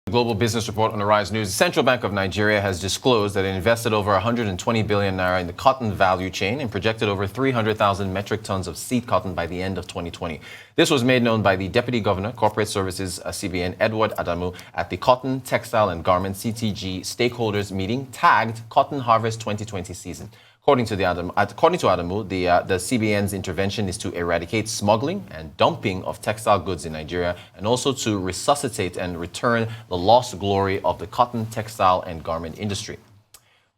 Global Business Report on the Rise News. The Central Bank of Nigeria has disclosed that it invested over 120 billion naira in the cotton value chain and projected over 300,000 metric tons of seed cotton by the end of 2020. This was made known by the Deputy Governor, Corporate Services CBN, Edward Adamu, at the Cotton, Textile and Garment CTG stakeholders meeting tagged Cotton Harvest 2020 season. According to Adamu, the CBN's intervention is to eradicate smuggling and dumping of textile goods in Nigeria and also to resuscitate and return the lost glory of the cotton, textile, and garment industry.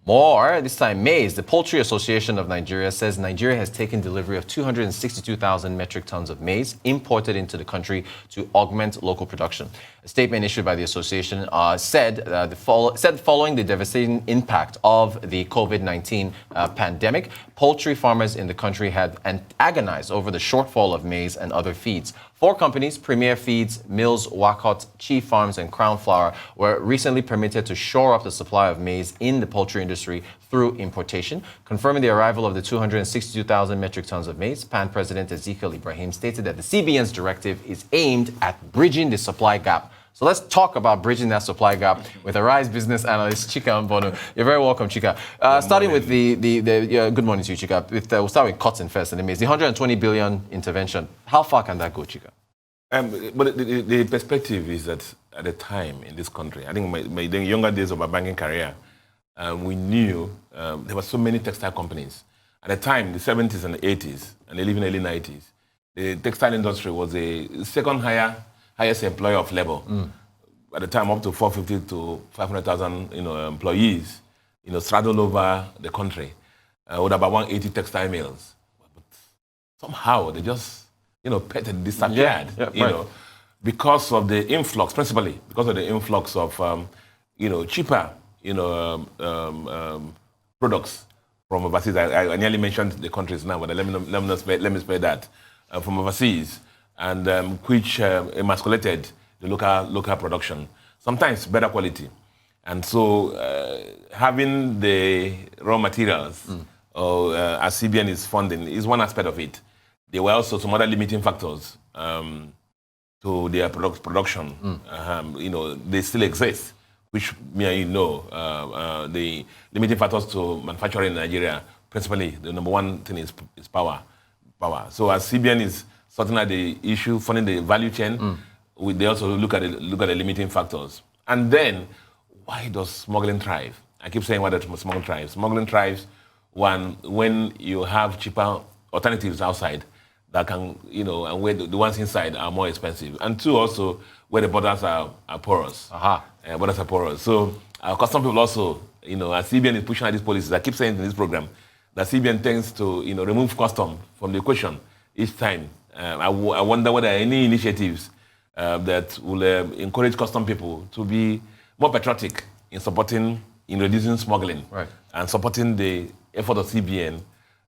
More, this time maize. The Poultry Association of Nigeria says Nigeria has taken delivery of 262,000 metric tons of maize imported into the country to augment local production. A statement issued by the association said following the devastating impact of the COVID-19 pandemic, poultry farmers in the country had agonized over the shortfall of maize and other feeds. 4 companies, Premier Feeds, Mills, Wakot, Chief Farms, and Crown Flour, were recently permitted to shore up the supply of maize in the poultry industry through importation. Confirming the arrival of the 262,000 metric tons of maize, PAN President Ezekiel Ibrahim stated that the CBN's directive is aimed at bridging the supply gap. So let's talk about bridging that supply gap with a Rise business analyst, Chika Mbonu. You're very welcome, Chika. Starting with good morning to you, Chika. We'll start with cotton first and the maize. The 120 billion intervention, how far can that go, Chika? But the perspective is that at the time in this country, I think the younger days of my banking career, we knew there were so many textile companies. At the time, the 70s and the 80s, and even early 90s, the textile industry was the second highest employer of labor. At the time, up to 450 to 500,000 employees, straddled over the country with about 180 textile mills. But somehow they just petted, disappeared. Because of the influx, principally because of the influx of cheaper products from overseas. I nearly mentioned the countries now, but let me spare that from overseas, and which emasculated the local production, sometimes better quality. And so having the raw materials, as CBN is funding, is one aspect of it. There were also some other limiting factors to their production. They still exist, which the limiting factors to manufacturing in Nigeria, principally, the number one thing is power. So as CBN is sorting out the issue, funding the value chain, they also look at the limiting factors. And then, why does smuggling thrive? I keep saying why does smuggling thrive. Smuggling thrives when you have cheaper alternatives outside that can, and where the ones inside are more expensive. And 2, also, where the borders are porous. Borders are porous. So, custom people also, as CBN is pushing out these policies, I keep saying in this program, that CBN tends to, remove custom from the equation each time. I wonder whether there are any initiatives that will encourage custom people to be more patriotic in supporting, in reducing smuggling, and supporting the effort of CBN.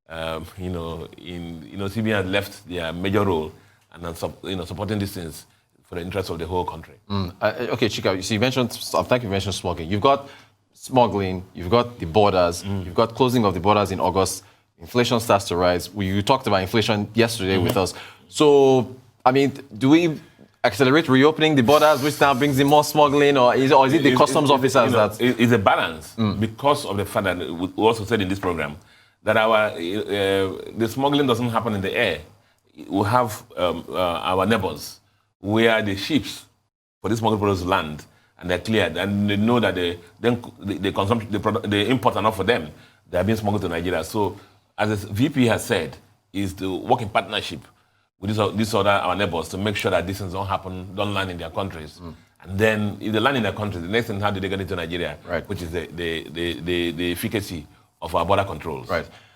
CBN has left their major role and supporting these things for the interest of the whole country. Okay, Chika, so you mentioned smuggling. You've got smuggling, you've got the borders, you've got closing of the borders in August. Inflation starts to rise. You talked about inflation yesterday with us. So, do we accelerate reopening the borders, which now brings in more smuggling, or is it the customs officers that... It's a balance, because of the fact that we also said in this program that the smuggling doesn't happen in the air. We have our neighbors where the ships for these smuggled products land and they're cleared, and they know that the imports are not for them. They are being smuggled to Nigeria. So, as the VP has said, is to work in partnership with our neighbors to make sure that these things don't land in their countries. And then, if they land in their countries, the next thing, how do they get into Nigeria? Which is the efficacy of our border controls.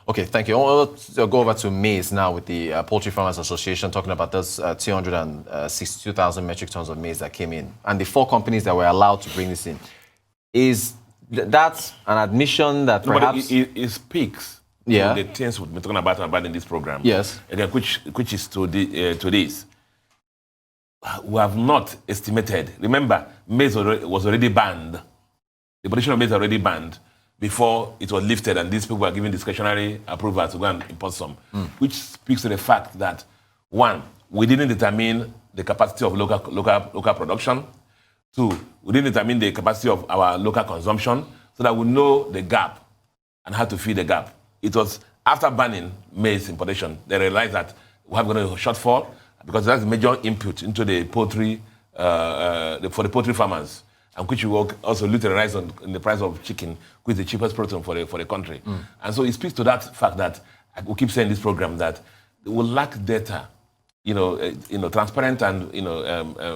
Okay, thank you. Let's go over to maize now with the Poultry Farmers Association, talking about those 262,000 metric tons of maize that came in, and the 4 companies that were allowed to bring this in. Is that an admission that perhaps... It speaks to the things we've been talking about in this program. Yes. Again, which is to this. We have not estimated. Remember, maize was already banned. The production of maize was already banned before it was lifted, and these people were given discretionary approval to go and import some, which speaks to the fact that, 1, we didn't determine the capacity of local production. Two, we didn't determine the capacity of our local consumption so that we know the gap and how to fill the gap. It was after banning maize importation, they realized that we have got a shortfall because that's a major input into the poultry, for the poultry farmers, and which will also lead to a rise in the price of chicken, which is the cheapest protein for the country. And so it speaks to that fact that we keep saying this program that we lack data, transparent and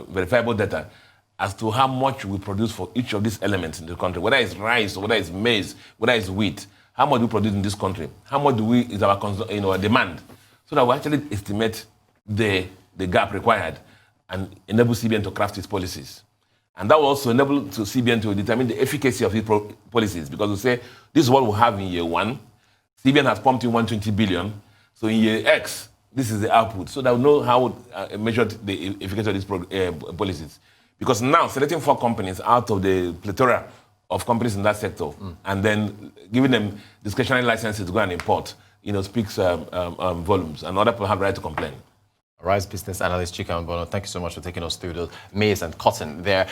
verifiable data as to how much we produce for each of these elements in the country, whether it's rice, or whether it's maize, whether it's wheat. How much do we produce in this country? How much is our demand? So that we actually estimate the gap required and enable CBN to craft its policies. And that will also enable CBN to determine the efficacy of its policies, because we say this is what we have in year one. CBN has pumped in 120 billion. So in year X, this is the output. So that we know how to measure the efficacy of these policies. Because now, selecting 4 companies out of the plethora of companies in that sector, and then giving them discretionary licenses to go and import, speaks volumes. And other people have the right to complain. Rice business analyst Chika Mbono, thank you so much for taking us through the maize and cotton there.